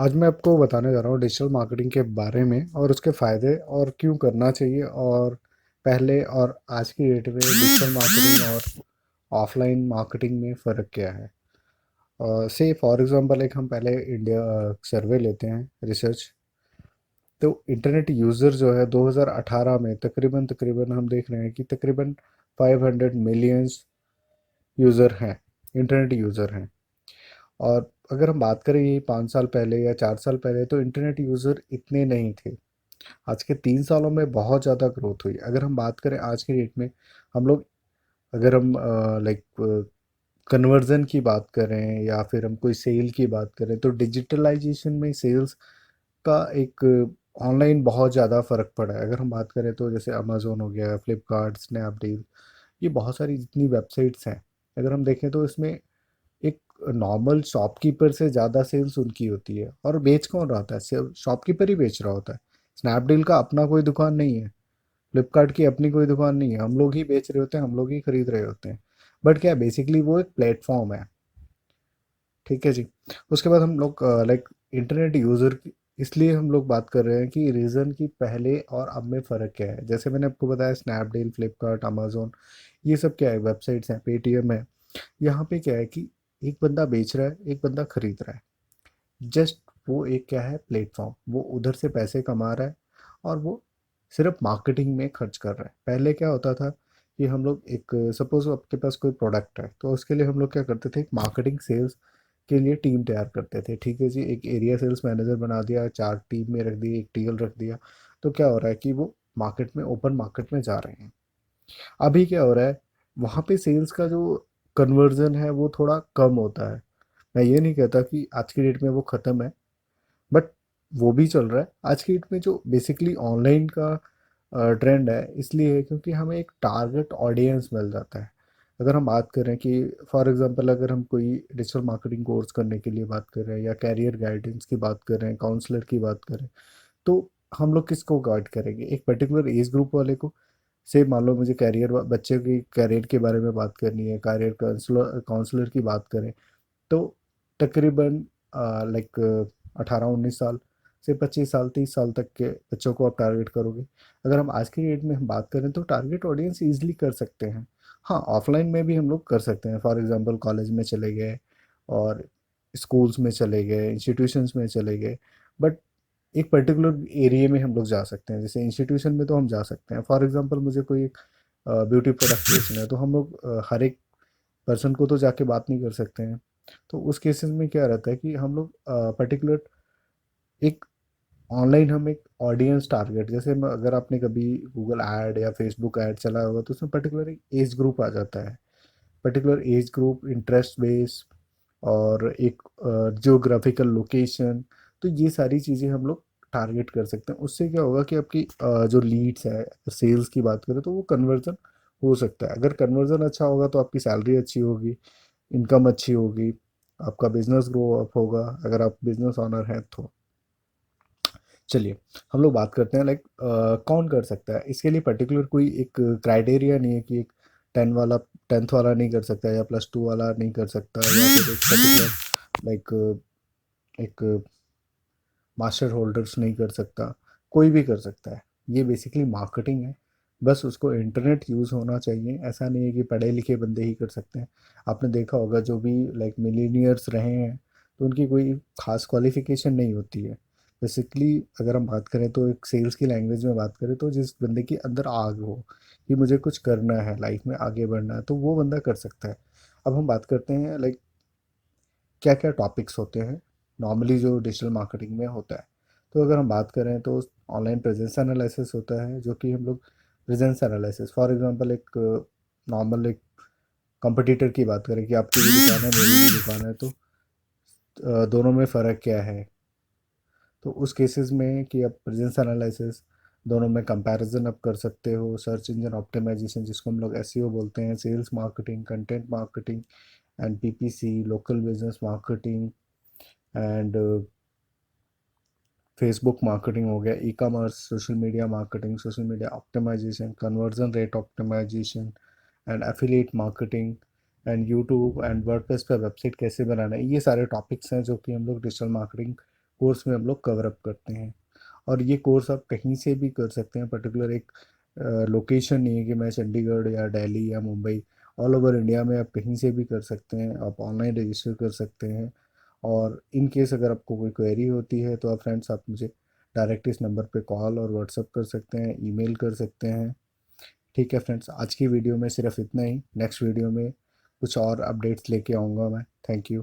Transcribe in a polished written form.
आज मैं आपको बताने जा रहा हूँ डिजिटल मार्केटिंग के बारे में और उसके फ़ायदे और क्यों करना चाहिए और पहले और आज की डेट में डिजिटल मार्केटिंग और ऑफलाइन मार्केटिंग में फ़र्क क्या है। से फॉर एग्जांपल एक हम पहले इंडिया सर्वे लेते हैं रिसर्च। तो इंटरनेट यूज़र जो है 2018 में तकरीबन तकरीबन हम देख रहे हैं कि तकरीबन 500 मिलियंस यूज़र हैं, इंटरनेट यूज़र हैं। और अगर हम बात करें यही 5 साल पहले या 4 साल पहले तो इंटरनेट यूज़र इतने नहीं थे। आज के 3 सालों में बहुत ज़्यादा ग्रोथ हुई। अगर हम बात करें आज की डेट में हम लोग, अगर हम लाइक कन्वर्जन की बात करें या फिर हम कोई सेल की बात करें तो डिजिटलाइजेशन में सेल्स का एक ऑनलाइन बहुत ज़्यादा फ़र्क पड़ा है। अगर हम बात करें तो जैसे अमेज़न हो गया, फ्लिपकार्ट, स्नैपडील, ये बहुत सारी जितनी वेबसाइट्स हैं, अगर हम देखें तो इसमें एक नॉर्मल शॉपकीपर से ज़्यादा सेल्स उनकी होती है। और बेच कौन रहा होता है? सिर्फ शॉपकीपर ही बेच रहा होता है। स्नैपडील का अपना कोई दुकान नहीं है, फ्लिपकार्ट की अपनी कोई दुकान नहीं है, हम लोग ही बेच रहे होते हैं, हम लोग ही खरीद रहे होते हैं। बट क्या बेसिकली वो एक प्लेटफॉर्म है। ठीक है जी। उसके बाद हम लोग लाइक इंटरनेट यूज़र इसलिए हम लोग बात कर रहे हैं कि रीज़न कि पहले और अब में फ़र्क क्या है। जैसे मैंने आपको बताया स्नैपडील, फ्लिपकार्ट, अमेज़न, ये सब क्या है, वेबसाइट्स हैं, पेटीएम है। यहाँ पे क्या है कि एक बंदा बेच रहा है, एक बंदा खरीद रहा है। जस्ट वो एक क्या है, प्लेटफॉर्म, वो उधर से पैसे कमा रहा है और वो सिर्फ मार्केटिंग में खर्च कर रहा है। पहले क्या होता था कि हम लोग एक, सपोज आपके पास कोई प्रोडक्ट है तो उसके लिए हम लोग क्या करते थे, एक मार्केटिंग सेल्स के लिए टीम तैयार करते थे। ठीक है जी, एक एरिया सेल्स मैनेजर बना दिया, 4 टीम में रख दी, एक टीएल रख दिया। तो क्या हो रहा है कि वो मार्केट में, ओपन मार्केट में जा रहे हैं। अभी क्या हो रहा है, वहाँ पे सेल्स का जो कन्वर्जन है वो थोड़ा कम होता है। मैं ये नहीं कहता कि आज की डेट में वो ख़त्म है, बट वो भी चल रहा है। आज की डेट में जो बेसिकली ऑनलाइन का ट्रेंड है इसलिए है क्योंकि हमें एक टारगेट ऑडियंस मिल जाता है। अगर हम बात करें कि फॉर एग्जांपल अगर हम कोई डिजिटल मार्केटिंग कोर्स करने के लिए बात कर रहे हैं या कैरियर गाइडेंस की बात कर रहे हैं, काउंसलर की बात करें, तो हम लोग किसको गाइड करेंगे? एक पर्टिकुलर एज ग्रुप वाले को। से मान लो मुझे कैरियर, बच्चे की कैरियर के बारे में बात करनी है, कैरियर काउंसलर काउंसलर की बात करें तो तकरीबन लाइक 18-19 साल से 25 साल 30 साल तक के बच्चों को आप टारगेट करोगे। अगर हम आज की डेट में हम बात करें तो टारगेट ऑडियंस ईजिली कर सकते हैं। हाँ, ऑफलाइन में भी हम लोग कर सकते हैं, फॉर एग्जांपल कॉलेज में चले गए और स्कूल्स में चले गए, इंस्टीट्यूशंस में चले गए। बट एक पर्टिकुलर एरिया में हम लोग जा सकते हैं। जैसे इंस्टीट्यूशन में तो हम जा सकते हैं, फॉर एग्जांपल मुझे कोई एक ब्यूटी प्रोडक्ट बेचना है तो हम लोग हर एक पर्सन को तो जाके बात नहीं कर सकते हैं। तो उस केसेस में क्या रहता है कि हम लोग पर्टिकुलर एक ऑनलाइन हम एक ऑडियंस टारगेट, जैसे अगर आपने कभी गूगल ऐड या फेसबुक ऐड चलाया होगा तो उसमें पर्टिकुलर एक एज ग्रुप आ जाता है। Particular age group, interest base और एक जियोग्राफिकल लोकेशन। तो ये सारी चीज़ें हम लोग टारगेट कर सकते हैं। उससे क्या होगा कि आपकी जो लीड्स है, सेल्स की बात करें तो वो कन्वर्जन हो सकता है। अगर कन्वर्जन अच्छा होगा तो आपकी सैलरी अच्छी होगी, इनकम अच्छी होगी, आपका बिजनेस ग्रो अप होगा अगर आप बिजनेस ओनर हैं तो। चलिए, हम लोग बात करते हैं लाइक कौन कर सकता है। इसके लिए पर्टिकुलर कोई एक क्राइटेरिया नहीं है कि एक 10th वाला नहीं कर सकता या +2 वाला नहीं कर सकता या फिर एक पर्टिकुलर लाइक एक मास्टर होल्डर्स नहीं कर सकता। कोई भी कर सकता है। ये बेसिकली मार्केटिंग है। बस उसको इंटरनेट यूज़ होना चाहिए। ऐसा नहीं है कि पढ़े लिखे बंदे ही कर सकते हैं। आपने देखा होगा जो भी लाइक मिलीनियर्स रहे हैं तो उनकी कोई खास क्वालिफिकेशन नहीं होती है। बेसिकली अगर हम बात करें तो एक सेल्स की लैंग्वेज में बात करें तो जिस बंदे के अंदर आग हो कि मुझे कुछ करना है, लाइफ में आगे बढ़ना है, तो वो बंदा कर सकता है। अब हम बात करते हैं लाइक क्या क्या टॉपिक्स होते हैं नॉर्मली जो डिजिटल मार्केटिंग में होता है। तो अगर हम बात करें तो ऑनलाइन प्रेजेंस एनालिसिस होता है, जो कि हम लोग प्रेजेंस एनालिसिस, फॉर एग्जांपल एक नॉर्मल एक कंपटीटर की बात करें कि आपकी भी दुकान है, मेरी भी दुकान है, तो दोनों में फ़र्क क्या है। तो उस केसेस में कि आप प्रेजेंस एनालिसिस, दोनों में कंपैरिजन आप कर सकते हो। सर्च इंजन ऑप्टिमाइजेशन जिसको हम लोग एसईओ बोलते हैं, sales marketing, content marketing and PPC, local business marketing and Facebook marketing हो गया, e commerce, social media marketing, social media optimisation, conversion rate optimisation and affiliate marketing and YouTube and WordPress पर website कैसे बनाना है। ये सारे topics हैं जो कि हम लोग डिजिटल मार्केटिंग कोर्स में हम लोग कवर अप करते हैं। और ये कोर्स आप कहीं से भी कर सकते हैं, पर्टिकुलर एक लोकेशन नहीं है कि मैं चंडीगढ़ या दिल्ली या मुंबई, ऑल ओवर इंडिया में आप कहीं से भी कर सकते हैं। आप ऑनलाइन रजिस्टर कर सकते हैं। और इन केस अगर आपको कोई क्वेरी होती है तो आप फ्रेंड्स आप मुझे डायरेक्ट इस नंबर पे कॉल और व्हाट्सअप कर सकते हैं, ईमेल कर सकते हैं। ठीक है फ्रेंड्स, आज की वीडियो में सिर्फ इतना ही। नेक्स्ट वीडियो में कुछ और अपडेट्स लेके आऊँगा मैं। Thank you.